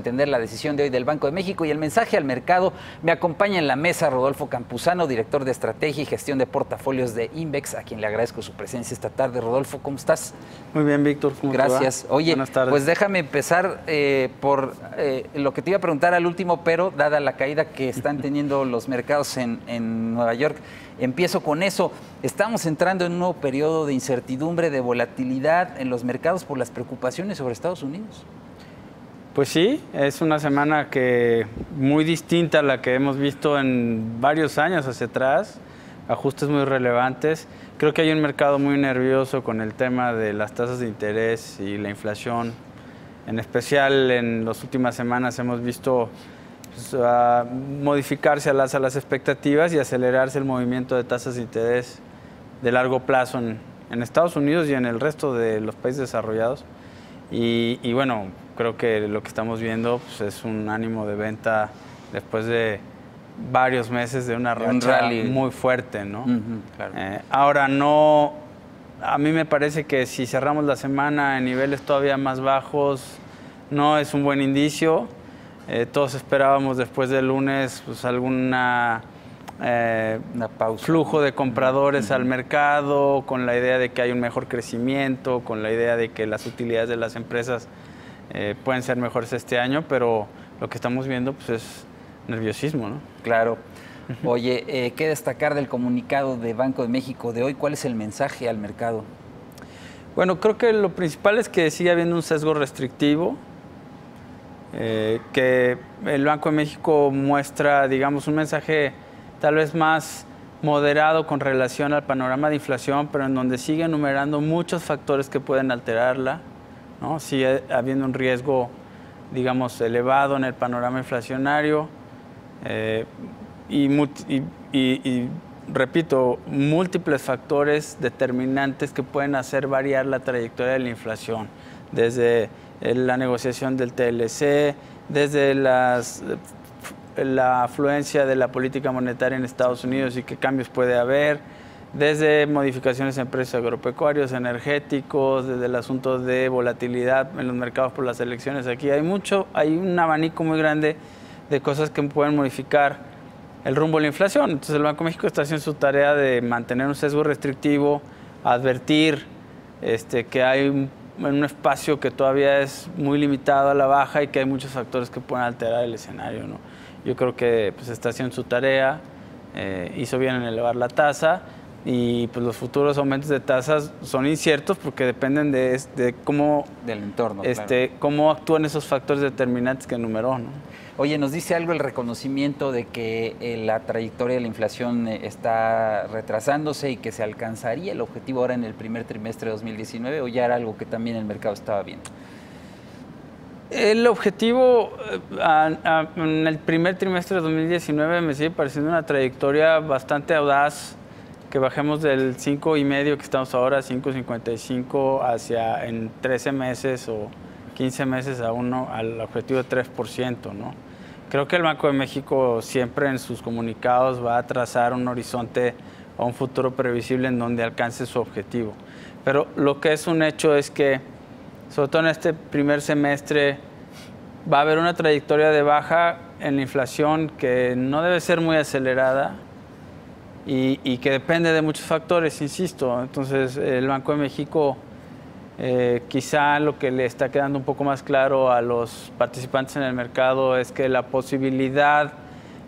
entender la decisión de hoy del Banco de México y el mensaje al mercado. Me acompaña en la mesa Rodolfo Campuzano, director de Estrategia y Gestión de Portafolios de Invex, a quien le agradezco su presencia esta tarde. Rodolfo, ¿cómo estás? Muy bien, Víctor. ¿Cómo te va? Gracias. Oye, buenas tardes. Pues déjame empezar por lo que te iba a preguntar al último, pero dada la caída que están teniendo los mercados en Nueva York, empiezo con eso. Estamos entrando en un nuevo periodo de incertidumbre, de volatilidad en los mercados por las preocupaciones sobre Estados Unidos. Pues sí, es una semana que muy distinta a la que hemos visto en varios años hacia atrás, ajustes muy relevantes. Creo que hay un mercado muy nervioso con el tema de las tasas de interés y la inflación. En especial en las últimas semanas hemos visto modificarse al alza las expectativas y acelerarse el movimiento de tasas de interés de largo plazo en Estados Unidos y en el resto de los países desarrollados. Y bueno, creo que lo que estamos viendo pues, es un ánimo de venta después de varios meses de una racha muy fuerte, ¿no? Claro. Ahora, a mí me parece que si cerramos la semana en niveles todavía más bajos, no es un buen indicio. Todos esperábamos después del lunes pues, una pausa, flujo de compradores al mercado, con la idea de que hay un mejor crecimiento, con la idea de que las utilidades de las empresas pueden ser mejores este año, pero lo que estamos viendo pues, es nerviosismo, ¿no? Claro. Oye, ¿qué destacar del comunicado de Banco de México de hoy? ¿Cuál es el mensaje al mercado? Bueno, creo que lo principal es que sigue habiendo un sesgo restrictivo, que el Banco de México muestra, digamos, un mensaje tal vez más moderado con relación al panorama de inflación, pero en donde sigue enumerando muchos factores que pueden alterarla, ¿no? Sigue habiendo un riesgo, digamos, elevado en el panorama inflacionario y repito, múltiples factores determinantes que pueden hacer variar la trayectoria de la inflación, desde la negociación del TLC, desde la afluencia de la política monetaria en Estados Unidos y qué cambios puede haber, desde modificaciones en precios agropecuarios, energéticos, desde el asunto de volatilidad en los mercados por las elecciones. Aquí hay un abanico muy grande de cosas que pueden modificar el rumbo de la inflación. Entonces el Banco de México está haciendo su tarea de mantener un sesgo restrictivo, advertir que hay un espacio que todavía es muy limitado a la baja y que hay muchos factores que pueden alterar el escenario, ¿no? Yo creo que pues, está haciendo su tarea, hizo bien en elevar la tasa y pues, los futuros aumentos de tasas son inciertos porque dependen de cómo, del entorno, claro, cómo actúan esos factores determinantes que enumeró, ¿no? Oye, nos dice algo el reconocimiento de que la trayectoria de la inflación está retrasándose y que se alcanzaría el objetivo ahora en el primer trimestre de 2019, o ya era algo que también el mercado estaba viendo. El objetivo en el primer trimestre de 2019 me sigue pareciendo una trayectoria bastante audaz, que bajemos del 5,5 que estamos ahora, 5,55 hacia en 13 meses o 15 meses al objetivo de 3%, ¿no? Creo que el Banco de México siempre en sus comunicados va a trazar un horizonte a un futuro previsible en donde alcance su objetivo. Pero lo que es un hecho es que, sobre todo en este primer semestre, va a haber una trayectoria de baja en la inflación que no debe ser muy acelerada y que depende de muchos factores, insisto. Entonces, el Banco de México, quizá lo que le está quedando un poco más claro a los participantes en el mercado es que la posibilidad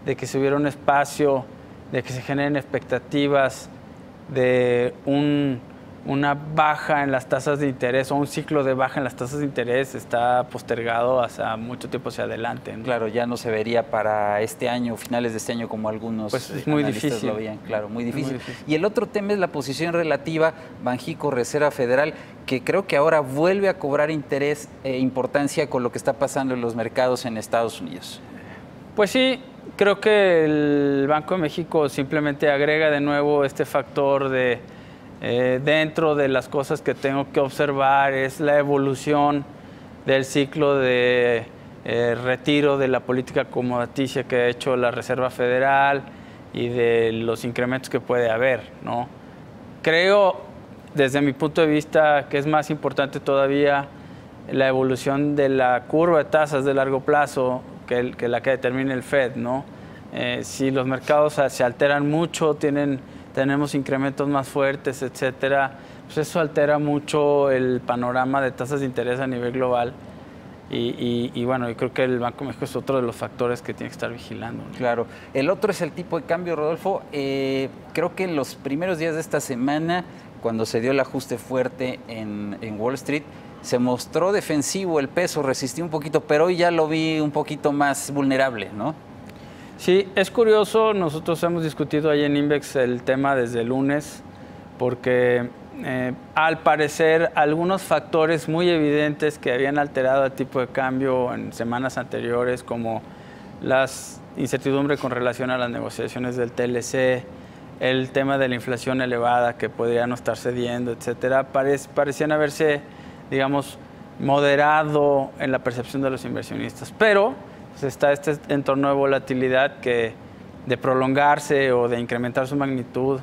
de que se hubiera un espacio, de que se generen expectativas de una baja en las tasas de interés o un ciclo de baja en las tasas de interés está postergado hasta mucho tiempo hacia adelante, ¿no? Claro, ya no se vería para este año, finales de este año, como algunos pues es muy difícil. Lo veían. Claro, muy difícil. Y el otro tema es la posición relativa Banjico Reserva Federal, que creo que ahora vuelve a cobrar interés e importancia con lo que está pasando en los mercados en Estados Unidos. Pues sí, creo que el Banco de México simplemente agrega de nuevo este factor de dentro de las cosas que tengo que observar es la evolución del ciclo de retiro de la política acomodaticia que ha hecho la Reserva Federal y de los incrementos que puede haber, ¿no? Creo, desde mi punto de vista, que es más importante todavía la evolución de la curva de tasas de largo plazo, que la que determina el Fed, ¿no? Si los mercados se alteran mucho, tenemos incrementos más fuertes, etcétera, pues eso altera mucho el panorama de tasas de interés a nivel global. Y bueno, yo creo que el Banco de México es otro de los factores que tiene que estar vigilando, ¿no? Claro. El otro es el tipo de cambio, Rodolfo. Creo que en los primeros días de esta semana, cuando se dio el ajuste fuerte en Wall Street, se mostró defensivo el peso, resistió un poquito, pero hoy ya lo vi un poquito más vulnerable, ¿no? Sí, es curioso. Nosotros hemos discutido ahí en Invex el tema desde el lunes, porque al parecer algunos factores muy evidentes que habían alterado el tipo de cambio en semanas anteriores, como las incertidumbres con relación a las negociaciones del TLC, el tema de la inflación elevada que podría no estar cediendo, etcétera, parecían haberse, digamos, moderado en la percepción de los inversionistas. Pero pues, está este entorno de volatilidad que, de prolongarse o de incrementar su magnitud,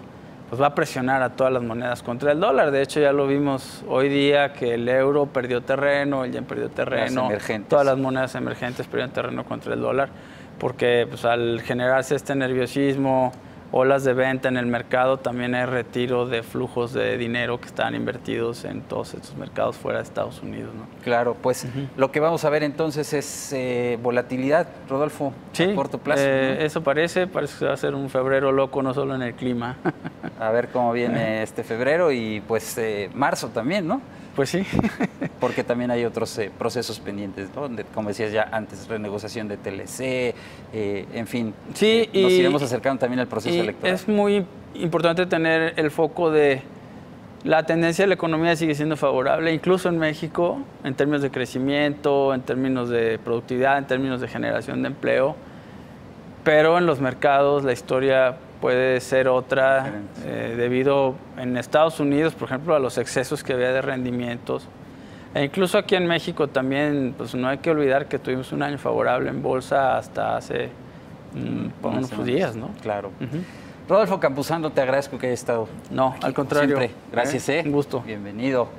pues va a presionar a todas las monedas contra el dólar. De hecho, ya lo vimos hoy día que el euro perdió terreno, el yen perdió terreno, todas las monedas emergentes perdieron terreno contra el dólar, porque pues, al generarse este nerviosismo, olas de venta en el mercado, también hay retiro de flujos de dinero que están invertidos en todos estos mercados fuera de Estados Unidos, ¿no? Claro, pues lo que vamos a ver entonces es volatilidad, Rodolfo, sí, a corto plazo, ¿no? Eso parece que va a ser un febrero loco, no solo en el clima. A ver cómo viene este febrero y pues marzo también, ¿no? Pues sí. Porque también hay otros procesos pendientes, ¿no? Como decías ya antes, renegociación de TLC, en fin. Sí, nos iremos acercando también al proceso electoral. Es muy importante tener el foco de la tendencia de la economía sigue siendo favorable, incluso en México, en términos de crecimiento, en términos de productividad, en términos de generación de empleo. Pero en los mercados la historia puede ser otra, debido en Estados Unidos, por ejemplo, a los excesos que había de rendimientos. E incluso aquí en México también, pues no hay que olvidar que tuvimos un año favorable en bolsa hasta hace unos días, ¿no? Claro. Rodolfo Campuzano, te agradezco que hayas estado. No, aquí, al contrario. Siempre. Gracias, Un gusto. Bienvenido.